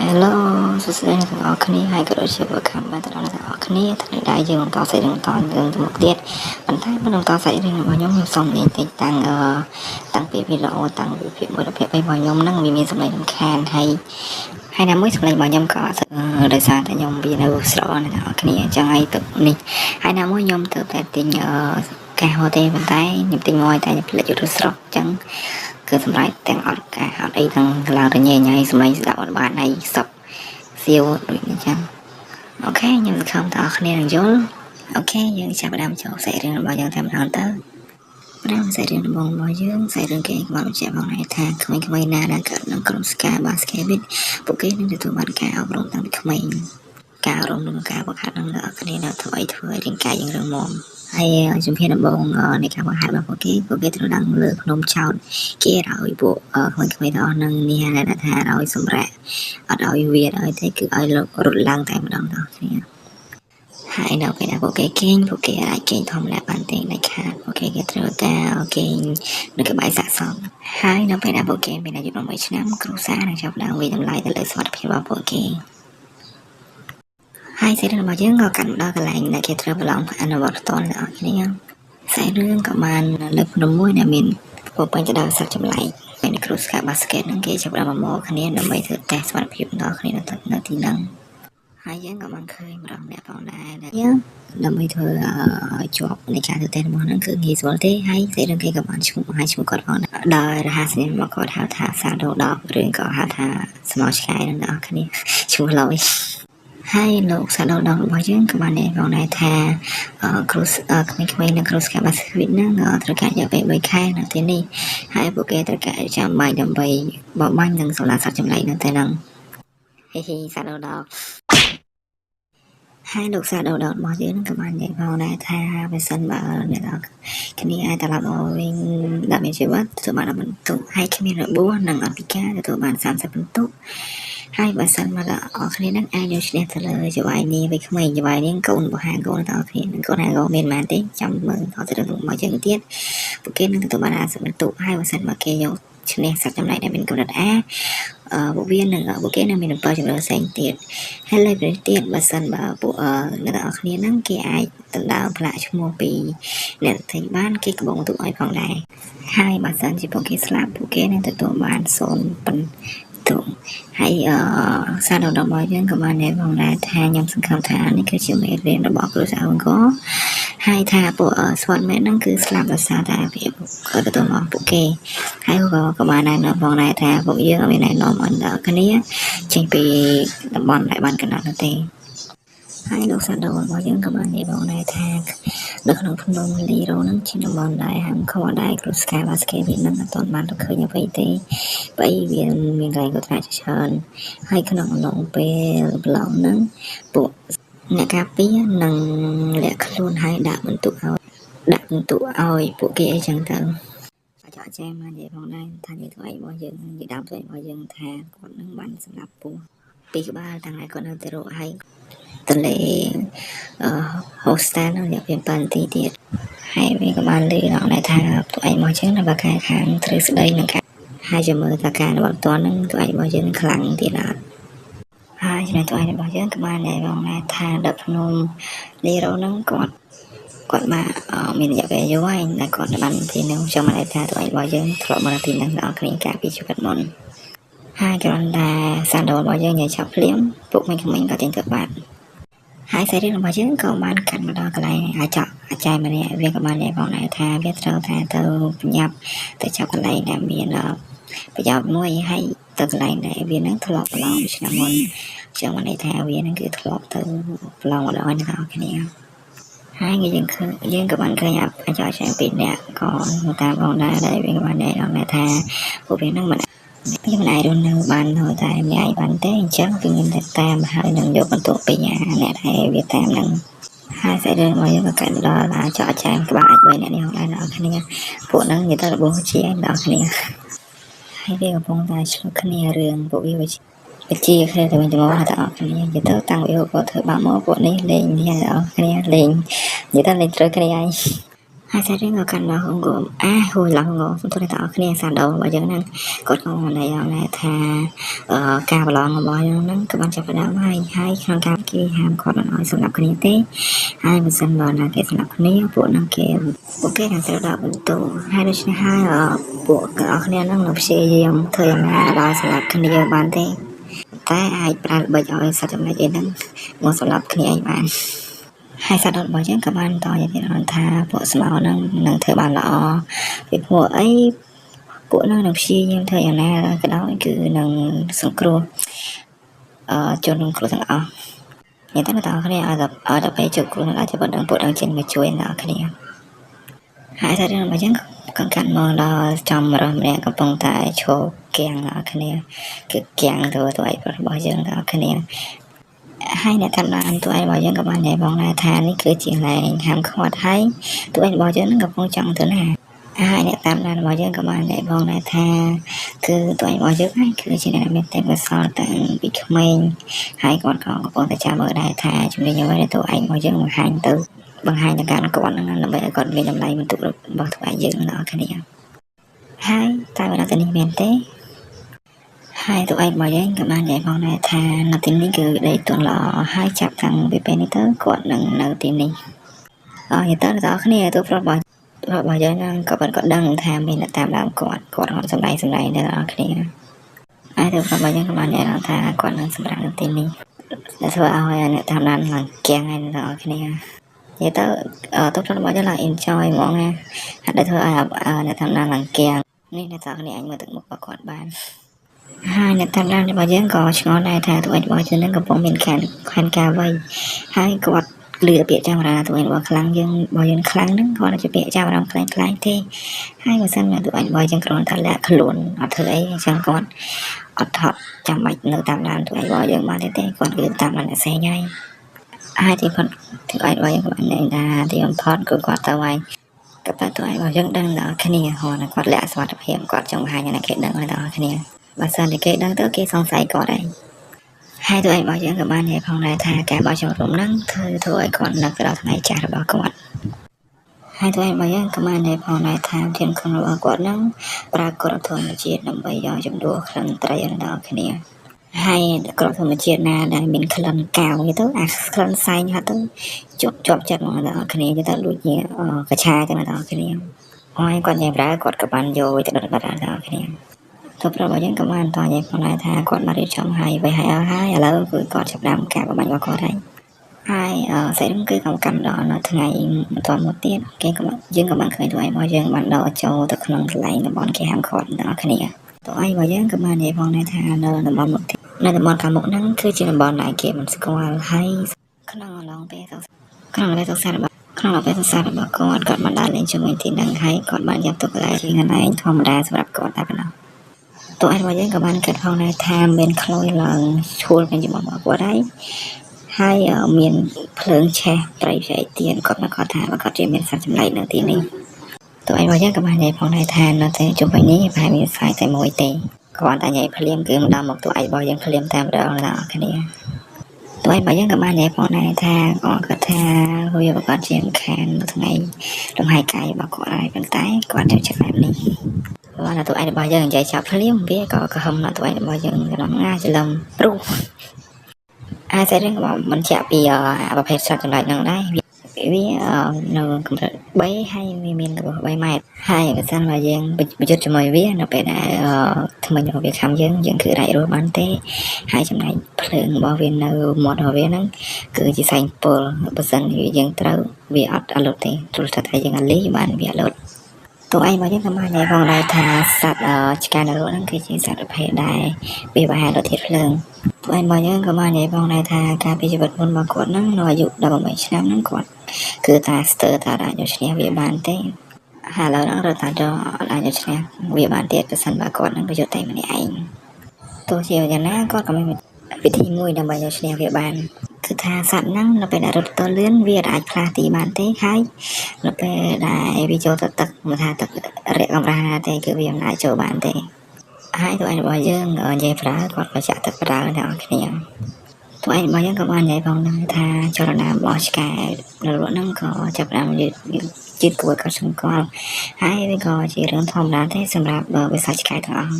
Hello សួស្តីអ្នកទាំងអស់គ្នាហើយក៏ដូចជា welcome មកដល់អ្នកទាំងអស់គ្នាថ្ងៃនេះយើងបន្តសាច់រឿងបន្តយើងទៅមុខទៀតប៉ុន្តែមុននឹងបន្តសាច់រឿងរបស់ខ្ញុំសូមនិយាយតិចតាំងពីវីដេអូតាំងពីភាគ1ដល់ភាគ2របស់ខ្ញុំហ្នឹងវាមានសម្លេងរំខានហើយណាមួយសម្លេងរបស់ខ្ញុំក៏ដោយសារតែខ្ញុំវានៅស្រកអ្នកទាំងអស់គ្នាអញ្ចឹងហើយទឹកនេះហើយណាមួយខ្ញុំទៅតែទិញកាសហូទេប៉ុន្តែខ្ញុំទិញមកតែខ្ញុំភ្លេចយកទៅស្រកអញ្ចឹងគឺសម្រាប់ទាំងអត់ការអត់អីទាំងឡើងរញ៉េញហើយសម្លេងស្ដាប់អត់បានហើយសពសៀវដូចនេះចឹងអូខេខ្ញុំសង្ឃឹមថាអ្នកគ្នានឹងយល់អូខេយើងចាប់ផ្ដើមចូលសាច់រឿងរបស់យើងតែម្ដងទៅសាច់រឿងរបស់យើងសាច់រឿងគេមកបញ្ជាក់មកថាក្មេងៗណាដែលកើតនៅក្រុមស្កាបាស្កេប៊ីតពួកគេនឹងទទួលបានការអប់រំតាំងពីក្មេងការអប់រំនិងការបង្ហាត់នឹងអ្នកគ្នានៅធ្វើឲ្យរាងកាយយើងរឹងមាំហើយជំហានដំបូងនៃការបង្ហាត់របស់ពួកគេត្រូវឡើងលើភ្នំចោតគេឲ្យពួកក្មេងៗទាំងអស់នឹងនេះថាឲ្យសម្រាប់អត់ឲ្យវាឲ្យទេគឺឲ្យលោករត់ឡើងតែម្ដងដល់គ្នាហើយនៅពេលដែលពួកគេគេងពួកគេអាចគេងធម្មតាបានទេដាច់ខាតពួកគេត្រូវការគេងនៅក្បែរសាកសពហើយនៅពេលដែលពួកគេមានអាយុ8ឆ្នាំគ្រួសារនឹងចាប់ផ្ដើមវិតម្លៃទៅលើសុខភាពរបស់ពួកគេហើយសាច់រឿងរបស់យើងក៏កាន់ដល់កន្លែងដែលគេត្រូវប្រឡងអនុវត្តផ្ទាល់ដល់គ្នាសាច់រឿងក៏បានលើកភ្នំមួយដែលមានពោពេញទៅដោយសត្វចម្លែកហើយនៅគ្រូស្កាបាស្កេតនឹងគេចាប់ផ្ដើមមកគ្នាដើម្បីធ្វើតេស្តសុខភាពដល់គ្នានៅទីហ្នឹងហើយយើងក៏បានឃើញម្ដងអ្នកផងដែរយើងដើម្បីធ្វើឲ្យជាប់នៃការធ្វើតេស្តរបស់ហ្នឹងគឺងាយស្រួលទេហើយសាច់រឿងគេក៏បានឈ្មោះគាត់ផងដោយរហស្សនាមរបស់គាត់ហៅថាសាដូដកឬក៏ហៅថាស្មោះឆ្កែនឹងដល់គ្នាឈ្មោះឡយហើយលោកសាដូដងរបស់យើងក៏បានบอกដែរថាគ្រូក្មេងៗនៅគ្រូស្កាបាស្គវិតហ្នឹងត្រូវការរយៈពេល3ខែនៅទីនេះហើយពួកគេត្រូវការចាំបាច់ដើម្បីបបបាញ់និងសម្លាប់សត្វចម្លែកនៅទីហ្នឹងហេហេសាដូដងហើយលោកសាដូដងរបស់យើងក៏បានบอกដែរថាបើសិនបើអ្នកនរគ្នាអាចត្រឡប់មកវិញដាក់មានជីវិតទទួលបានបន្ទុកហើយគ្មានរបួសនិងអត់ពិការទទួលបាន30បន្ទុកហើយបើសិនមកដល់អស់គ្នានឹងអាចយកឈ្នះទៅលើចៅវាយនេះវិញក្មេងចៅវាយនេះកូនបហាកូនដល់គ្នានឹងកូនហាកូនមានប៉ុន្មានទេចាំមើលអត់ទៅរឿងមកយើងទៀតពួកគេនឹងទទួលបាន50បន្ទុកហើយបើសិនមកគេយកឈ្នះសត្វចម្លែកដែលមានកម្រិតAពួកគេនឹងមានអំពើចម្លើយផ្សេងទៀតហើយលើពីទៀតបើសិនបើពួកអ្នកនរគ្នានឹងគេអាចទៅដើរផ្លាកឈ្មោះពីអ្នកទិញបានគេក៏បងទុកឲ្យផងដែរហើយបើសិនជាពួកគេស្លាប់ពួកគេនឹងទទួលបាន0បន្ទុកហើយសាររបស់យើងក៏បានផងដែរថាខ្ញុំសង្ឃឹមថានេះគឺជាមេរៀនរបស់គ្រូសាស្ត្រអង្គរហើយថាពួកស្វាត់មែនហ្នឹងគឺស្លាប់ដោយសារតែវាក៏ទទួលមកពួកគេហើយក៏បានណែនាំផងដែរថាពួកយើងមានណែនាំអន្តរគ្នាចេញពីតំបន់ដែលបានកណ្ដាលនោះទេហើយលោកសាដូរបស់យើងក៏បាននិយាយផងដែរថានៅក្នុងភ្នំលីរ៉ូហ្នឹងជាតំបន់ដែលហាមឃាត់ដែរគ្រូស្កាបាស្កេវានឹងអត់ទាន់បានទៅឃើញអ្វីទេបើវាមានកន្លែងកត់ត្រាច្រើនហើយក្នុងអំឡុងពេលប្រឡងហ្នឹងពួកអ្នកការពារនឹងលាក់ខ្លួនហើយដាក់បន្ទុកឲ្យពួកគេអីចឹងទៅអាចអញ្ចឹងមកនិយាយផងដែរថានិយាយទៅរបស់យើងនិយាយដើមទៅរបស់យើងថាគាត់នឹងបានសម្រាប់ពោះពីក្បាលទាំងឯងគាត់នៅទៅរកហើយទន្លេHostel នៅរយៈពេល7នាទីទៀតហើយវាក៏បានលើកឡើងដែរថាពួកឯងមកចឹងនៅបើខាងទ្រឹស្ដីនឹងការហើយចាំមើលថាការរបស់តននឹងពួកឯងរបស់យើងខ្លាំងទៀតអត់ហើយចំណែកពួកឯងរបស់យើងក៏បានដែរថាដល់ភ្នំលីរ៉ូនឹងគាត់បានមានរយៈពេលយូរហើយតែគាត់បានទីនោះចាំមកថាពួកឯងរបស់យើងធ្លាប់មកទីនោះដល់គ្នាការពីជីវិតមុនហើយគ្រាន់តែសាដូរបស់យើងញ៉ៃឆាប់ភ្លាមពួកក្មេងៗក៏ទាំងទៅបាត់ហើយសាច់រឿងរបស់យើងក៏បានកាត់មកដល់កន្លែងអាចចាយម្នាក់វាក៏បាននិយាយផងដែរថាវាត្រូវថាទៅបញ្ញាប់ទៅចាប់កន្លែងដែលមានប្រយោជន៍មួយហើយទៅកន្លែងដែលវានឹងធ្លាប់ប្រឡងឆ្នាំមុនចឹងមកន័យថាវានឹងគឺធ្លាប់ទៅប្រឡងដល់អ្នកនរគ្នាហើយយើងក៏បានឃើញអាចចាយពីអ្នកក៏តាមផងដែរដែលវាក៏បាននិយាយដល់ថាពួកវានឹងមិនអាចរស់នៅបានតែម្នាក់បានទេអញ្ចឹងវាមានតែតាមហើយនឹងយកបន្ទុកពីអ្នកដែលវាតាមនឹងហើយសាច់រឿងរបស់យើងក៏កាត់ដល់អាចចាយក្បាលអាច3អ្នកនេះផងដែរដល់គ្នាពួកហ្នឹងនិយាយទៅរបស់ជាដល់គ្នាហើយវាកំពុងតែឆ្លុះគ្នារឿងពួកវាវិជាគ្នាទៅវិញទៅមកថាអស់គ្នានិយាយទៅតាំងពីគាត់ធ្វើបាបមកពួកនេះលេងនេះអស់គ្នាលេងនិយាយទៅលេងត្រូវគ្នាឯងហ ហើយសាច់រឿងក៏កាន់ដល់ហងគមហួយឡើងងសំទោសដល់គ្នាសាដោរបស់យើងហ្នឹងគាត់ក៏ណែថាការប្រឡងរបស់យើងហ្នឹងក៏បានចាប់ផ្ដើមហើយក្នុងការគេហាមគាត់មិនឲ្យសម្រាប់គ្នាទេហើយមិនសិនបើណាគេសម្រាប់គ្នាពួកហ្នឹងពួកគេនឹងត្រូវដាក់បន្ទោសហើយដូច្នេះហើយពួកអ្នកគ្នាហ្នឹងនឹងព្យាយាមធ្វើយ៉ាងណាដល់សម្រាប់គ្នាបានទេតែអាចប្រើល្បិចឲ្យសត្វចំណេញអីហ្នឹងមកសម្រាប់គ្នាឯងបានហើយសាច់របស់យើងក៏បានតយទៀតថាពួកស្មៅហ្នឹងនឹងធ្វើបានល្អពីព្រោះអីពួកហ្នឹងនឹងព្យាយាមធ្វើយ៉ាងណាក៏ដោយគឺនឹងសង្គ្រោះជនរងគ្រោះទាំងអស់និយាយទៅដល់គ្នាឲ្យដល់ពេលជួបគ្រោះនឹងអាចจะបន្តពួកនឹងចេញមកជួយដល់គ្នាហើយសាច់របស់យើងក៏កាន់មកដល់ចំរំលែកកំពុងតែឈោកៀងដល់គ្នាគឺកៀងទៅឯងរបស់យើងដល់គ្នាហើយអ្នកតាមដានតួឯងរបស់យើងក៏បាននិយាយបងដែរថានេះគឺជាលែងហាមឃាត់ហើយតួឯងរបស់យើងនឹងកំពុងចង់ទៅណាហើយអ្នកតាមដានរបស់យើងក៏បាននិយាយបងដែរថាគឺតួឯងរបស់យើងហ្នឹងគឺជាអ្នកមានទេពកោសល្យតាំងពីក្មេងហើយគាត់ក៏កំពុងតែចាំមើលដែរថាជំនាញអ្វីដែលតួឯងរបស់យើងបង្ហាញទៅការគាត់ហ្នឹងដើម្បីឲ្យគាត់មានតម្លៃបន្ទុករបស់តួឯងយើងដល់គ្នាហើយតែបើដល់ទៅនេះមែនទេហើយតួឯងរបស់យើងក៏បាននិយាយផងដែរថានៅទីនេះគឺដេកទន់ល្អហើយចាប់តាំងពីពេលនេះទៅគាត់នឹងនៅទីនេះនិយាយទៅដល់គ្នាទូប្រុសរបស់យើងហ្នឹងក៏បានគាត់ដឹងថាមានអ្នកតាមដានគាត់សម្ដែងដល់គ្នាហើយទូប្រុសរបស់យើងក៏បាននិយាយថាគាត់នឹងសម្រាប់នៅទីនេះដែលធ្វើឲ្យអ្នកតាមដានឡើងកៀងឯដល់គ្នានិយាយទៅទូប្រុសរបស់យើងឡើង enjoy ហ្មងណាហើយដែលធ្វើឲ្យអ្នកតាមដានឡើងកៀងនេះអ្នកទាំងគ្នាអាចមើលទឹកមុខរបស់គាត់បានហើយអ្នកតាមដានរបស់យើងក៏ឆ្ងល់ដែរថាតួឯងរបស់យើងនឹងកំពុងមានខានការវ័យហើយគាត់លឺពាក្យចាំរាតួឯងរបស់ខ្លាំងយើងរបស់យើងខ្លាំងហ្នឹងគាត់ជាពាក្យចាំរាខ្លាំងទេហើយបើសិនតួឯងរបស់យើងគ្រាន់តែលាក់ខ្លួនអត់ធ្វើអីអញ្ចឹងគាត់អត់ថត់ចាំបាច់នៅតាមដានតួឯងរបស់យើងបានទេគាត់គឺតាមដានអ្នកផ្សេងហើយទីផុតតួឯងរបស់យើងក៏បាននិយាយថាទីបំផុតគឺគាត់ទៅហើយក៏តែតួឯងរបស់យើងដឹងដល់គ្នាគាត់លាក់សុខភាពគាត់ចង់បង្ហាញឲ្យគេដឹងដល់គ្នាបើសិនតែគេដឹងទៅគេសង្ស័យគាត់ឯងហើយតួឯងរបស់យើងក៏បាននិយាយផងដែរថាការបោះជំរំហ្នឹងធ្វើឲ្យគាត់នឹកទៅដល់ថ្ងៃចាស់របស់គាត់ហើយតួឯងរបស់យើងក៏បាននិយាយផងដែរថាធានក្នុងរបស់គាត់ហ្នឹងប្រើក្រមធម្មជាតិដើម្បីយកចំនួនក្លិនត្រីដល់គ្នាហើយក្រមធម្មជាតិណាដែលមានក្លិនកាវទៅអាក្លិនសែងហត់ទៅជាប់ចិត្តមកដល់គ្នាទៅដូចជាកឆាទៅដល់គ្នាហើយគាត់និយាយប្រើគាត់ក៏បានយកទៅដល់គ្នាទៅប្រាប់របស់យើងក៏បានតនិយាយផងដែរថាគាត់បានរៀបចំហើយឥឡូវគឺគាត់ចាប់ដើមការបំបញ្ញរបស់គាត់ហើយស្អីហ្នឹងគឺកំកាន់ដល់នៅថ្ងៃបន្តមកទៀតគេក៏យើងក៏បានឃើញតួឯងរបស់យើងបានដល់ចូលទៅក្នុងកន្លែងតំបន់គេហាមឃាត់ដល់គ្នាតួឯងរបស់យើងក៏បាននិយាយផងដែរថានៅតំបន់មុខទៀតនៅតំបន់ខាងមុខហ្នឹងគឺជាតំបន់ដែលគេមិនស្គាល់ហើយក្នុងអំឡុងពេលសិក្សារបស់គាត់បានដើរលេងជាមួយទីហ្នឹងហើយគាត់បានយកទុកកន្លែងហ្នឹងឯងធម្មតាសម្រាប់គាត់តែប៉ុណ្ណោះតួឯងរបស់យើងក៏បានគិតផងដែរថាមានខ្លោយឡើងឈួលពេញជាមួយរបស់គាត់ហើយមានភ្លើងឆេះត្រីផ្សេងទៀតគាត់ថាគាត់ជាមានសត្វចម្លែកនៅទីនេះតួឯងរបស់យើងក៏បាននិយាយផងដែរថានៅតែជុំវិញនេះប្រហែលមានខ្សែតែមួយទេគាត់តែនិយាយភ្លាមគឺមិនដល់មកតួឯងរបស់យើងភ្លាមតែម្ដងដល់គ្នាតួឯងរបស់យើងក៏បាននិយាយផងដែរថាគាត់ថាវាប្រកាសជាខាននៅថ្ងៃលំហែកាយរបស់គាត់ហើយប៉ុន្តែគាត់ចូលចិត្តបែបនេះបាទតួឯងរបស់យើងនិយាយចាប់ភ្លាមវាក៏កំហឹមតួឯងរបស់យើងក្នុងច្រឡំព្រោះស្អីហ្នឹងក៏មិនជាក់ពីប្រភេទសត្វចម្លែកហ្នឹងដែរវានៅកម្រិត3ហើយវាមានកម្ពស់3ម៉ែត្រហើយបើសិនមកយើងប្រយុទ្ធជាមួយវានៅពេលដែលថ្មីរបស់វាខំយើងគឺរាច់រស់បានទេហើយចំណែកភ្លើងរបស់វានៅមាត់របស់វាហ្នឹងគឺជាផ្សែងពុលបើសិនយើងត្រូវវាអត់លុតទេទោះតែយើងអាលីបានវាលុតតួឯងរបស់យើងក៏បាននិយាយផងដែរថាសត្វឆ្កែនរកហ្នឹងគឺជាសត្វប្រភេទដែលវាប្រហែលរត់ធាតុភ្លើងតួឯងរបស់យើងក៏បាននិយាយផងដែរថាការពីជីវិតមុនរបស់គាត់ហ្នឹងនៅអាយុ18ឆ្នាំហ្នឹងគាត់គឺថាស្ទើរតែអាចយកឈ្នះវាបានទេហើយឥឡូវហ្នឹងរត់តែអាចយកឈ្នះវាបានទៀតប្រសិនបើគាត់នឹងប្រយុទ្ធតែម្នាក់ឯងទោះជាយ៉ាងណាគាត់ក៏មានវិធីមួយដើម្បីយកឈ្នះវាបានគឺថាសត្វហ្នឹងនៅពេលដែលរត់ទៅលឿនវាអាចផ្លាស់ទីបានទេហើយនៅពេលដែលវាចូលទៅទឹកមិនថាទឹករាក់កំរាទេគឺវាមិនអាចចូលបានទេហើយតួឯងរបស់យើងនិយាយប្រើគាត់ក៏ចាក់ទឹកប្រើទាំងអស់គ្នាតួឯងរបស់យើងក៏បាននិយាយផងដែរថាចលនារបស់ឆ្កែនៅរត់ហ្នឹងក៏ចាប់ផ្ដើមយឺត ជាតិគួរកត់សម្គាល់ហើយវាក៏ជារឿងធម្មតាទេសម្រាប់វិស័យឆ្កែទាំងអស់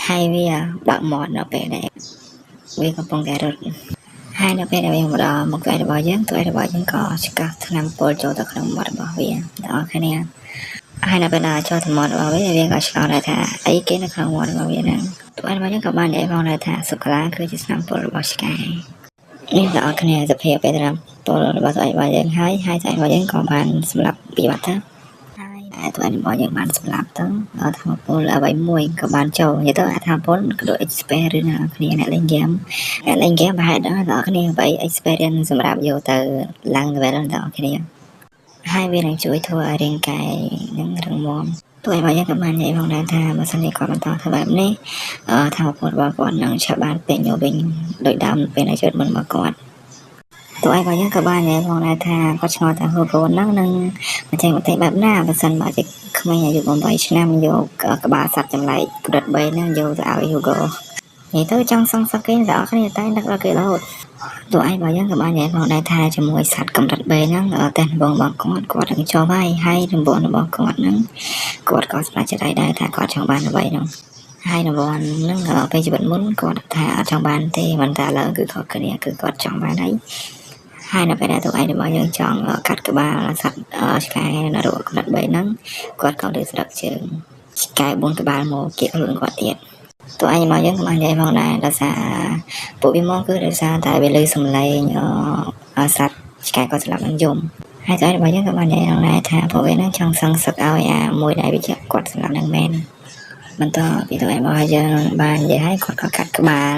ហើយវាបើកមាត់នៅពេលដែលវាកំពុងតែរត់ហើយនៅពេលដែលវាមកដល់មុខឯរបស់យើងទៅឯរបស់យើងក៏ឆ្កាស់ថ្នាំពុលចូលទៅក្នុងមាត់របស់វាទាំងអស់គ្នាហើយនៅពេលដែលចូលទៅមាត់របស់វាក៏ឆ្លងដែរថាអីគេនៅក្នុងមាត់របស់វាហ្នឹងទៅឯរបស់យើងក៏បាននិយាយផងដែរថាសុកាឡាគឺជាថ្នាំពុលរបស់ឆ្កែនេះទាំងអស់គ្នាសភាពពេលតាមពលរបស់ស្អីរបស់យើងហើយស្អីរបស់យើងក៏បានសម្រាប់ពីបាត់ទៅហើយតែរបស់យើងបានសម្រាប់ទៅដល់ធម្មពលអ្វីមួយក៏បានចូលនិយាយទៅធម្មពលក៏ដូច experience ឬណាគ្នាអ្នកលេងហ្គេមប្រហែលដល់អ្នកគ្នាបើ experience សម្រាប់យកទៅឡើង level ដល់អ្នកគ្នាហើយវានឹងជួយធ្វើឲ្យរាងកាយនឹងរឹងមាំទោះបីយ៉ាងក៏បាននិយាយផងដែរថាបើសិនជាគាត់បន្តធ្វើបែបនេះធម្មពលរបស់គាត់នឹងឆាប់បានពេញយកវិញដោយដើមពេលដែលជិតមុនមកគាត់ទោះបីយ៉ាងក៏បាននិយាយផងដែរថាគាត់ឆ្ងល់ថាហូបរនហ្នឹងនឹងប្រទេសបែបណាបើសិនបើជាក្មេងអាយុ8ឆ្នាំយកក្បាលសត្វចម្លែកក្រិត3ហ្នឹងយកទៅឲ្យ Hugo និយាយទៅចង់សងសឹកគេទាំងអស់គ្នាតែនឹករកគេរហូតទោះឯងបើយើងក៏បាននិយាយផងដែរថាជាមួយសត្វកម្រិត B ហ្នឹងតែដំបងរបស់គាត់នឹងចូលហើយដំបងរបស់គាត់ហ្នឹងគាត់ក៏សម្រេចចិត្តដែរថាគាត់ចង់បានអ្វីហ្នឹងហើយដំបងហ្នឹងពេលជីវិតមុនគាត់ថាអត់ចង់បានទេមិនតែឥឡូវគឺគាត់គ្នាគឺគាត់ចង់បានហើយនៅពេលដែលទោះឯងរបស់យើងចង់កាត់ក្បាលសត្វឆ្កែនៅរកកម្រិត B ហ្នឹងគាត់ក៏លើស្ដឹកជើងឆ្កែ4ក្បាលមកគៀកខ្លួនគាត់ទៀតទោះឯងមកយើងក៏បាននិយាយផងដែរដោយសារពួកវាមកគឺដោយសារតែវាលើសំឡេងសត្វឆ្កែក៏ស្លាប់នឹងយំហើយទោះឯងរបស់យើងក៏បាននិយាយផងដែរថាពួកវានឹងចង់សងសឹកឲ្យមួយដែលវាជាគាត់ស្លាប់នឹងមែនបន្តពីទោះឯងរបស់យើងបាននិយាយឲ្យគាត់ក៏កាត់ក្បាល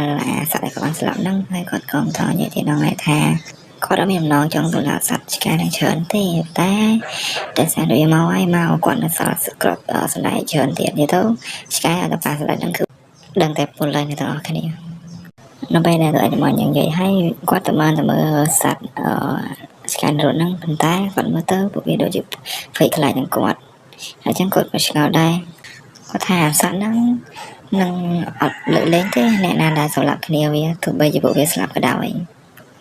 សត្វដែលគាត់បានស្លាប់នឹងហើយគាត់ក៏បន្តនិយាយទៀតដល់ថាគាត់អត់មានអំណងចង់ទៅឡាសត្វឆ្កែនឹងច្រើនទេតែសារវាមកហើយមកគាត់នៅសល់សក្របសម្ដែងច្រើនទៀតនេះទៅឆ្កែអត់ទៅប៉ះសម្ដែងនឹងគឺដឹងតែពលឡើងទាំងអស់គ្នានៅពេលដែលឲ្យមកយ៉ាងនិយាយហើយគាត់ទៅមើលសត្វឆ្កែរត់ហ្នឹងប៉ុន្តែគាត់មើលទៅពួកវាដូចជាភ័យខ្លាចនឹងគាត់ហើយចឹងគាត់ក៏ឆ្ងល់ដែរគាត់ថាសត្វហ្នឹងនឹងអត់លើកលែងទេអ្នកណាដែលសម្លាប់គ្នាវាទោះបីជាពួកវាស្លាប់ក៏ដោយ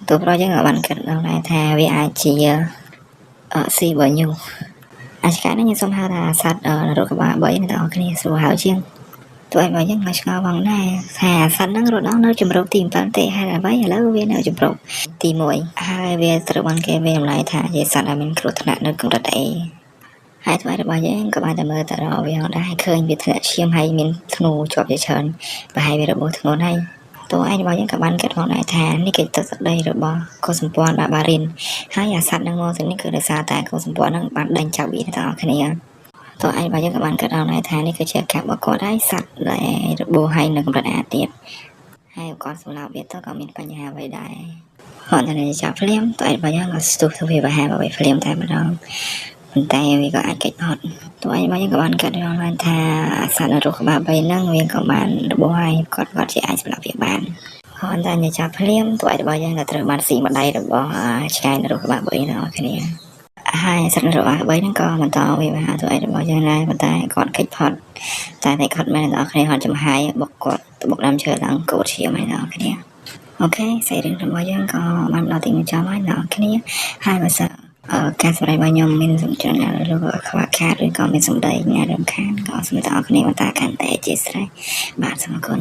ទោះប្រយយើងក៏បានគិតដែរថាវាអាចជាស៊ីបើញូឆ្កែហ្នឹងខ្ញុំសុំហៅថាសត្វរត់ក្បាល3ទាំងអស់គ្នាស្រួលហៅជាងទោះឯងមកយើងមកឆ្ងល់ផងដែរថាសត្វហ្នឹងរត់ដល់នៅជំរកទី7ទេហើយអ្វីឥឡូវវានៅជំរកទី1ហើយវាត្រូវបានគេវាតម្លៃថាជាសត្វដែលមានគ្រោះថ្នាក់នៅកម្រិត A ហើយថ្មរបស់យើងក៏បានតែមើលទៅរកវាដែរឃើញវាធ្លាក់ឈាមហើយមានធ្នូជាប់ជាច្រើនប្រហែលវារបួសធ្ងន់ហើយតួឯងរបស់យើងក៏បានគិតផងដែរថានេះគឺទឹកដីរបស់កុសសម្ព័ន្ធបារិនហើយអាសត្វហ្នឹងមកទៅនេះគឺដោយសារតែកុសសម្ព័ន្ធហ្នឹងបានដេញចាប់វាទាំងអស់គ្នាតើឯងរបស់យើងក៏បានគិតដល់ដែរថានេះគឺជាការរបស់គាត់ហើយសត្វដែលរបួសហើយនៅកម្រិត A ទៀតហើយគាត់សម្លាប់វាទៅក៏មានបញ្ហាអ្វីដែរគាត់តែចាប់ភ្លាមតើឯងរបស់យើងក៏ស្ទុះទៅវាប្រហែលអ្វីភ្លាមតែម្ដងប៉ុន្តែវាក៏អាចកិច្ចអត់តើឯងរបស់យើងក៏បានគិតដល់ថាសត្វនៅរស់ក្បាល3ហ្នឹងវាក៏បានរបួសហើយគាត់ជាអាចសម្លាប់វាបានគាត់តែចាប់ភ្លាមតើឯងរបស់យើងក៏ត្រូវបានស៊ីម្ដាយរបស់ឆ្កែនៅរស់ក្បាល3ទាំងអស់គ្នាហើយសត្វរបស់3ហ្នឹងក៏បន្តវាហៅទៅឯរបស់យើងដែរប៉ុន្តែគាត់កិច្ចផុតតែគាត់មិនដល់គ្នាគាត់ចំហាយបុកគាត់បុកដើមឈើឡើងកូតឈាមឲ្យដល់គ្នាអូខេសេរីរបស់យើងក៏បានដល់ទីបញ្ចប់ហើយដល់គ្នាហើយបើសិនការសម្ដែងរបស់ខ្ញុំមានសំខាន់ឬក៏ខ្វះខាតឬក៏មានសម្ដីណារំខានក៏សូមដល់គ្នាបន្តកាន់តែអធិស្ឋានបាទសូមអរគុណ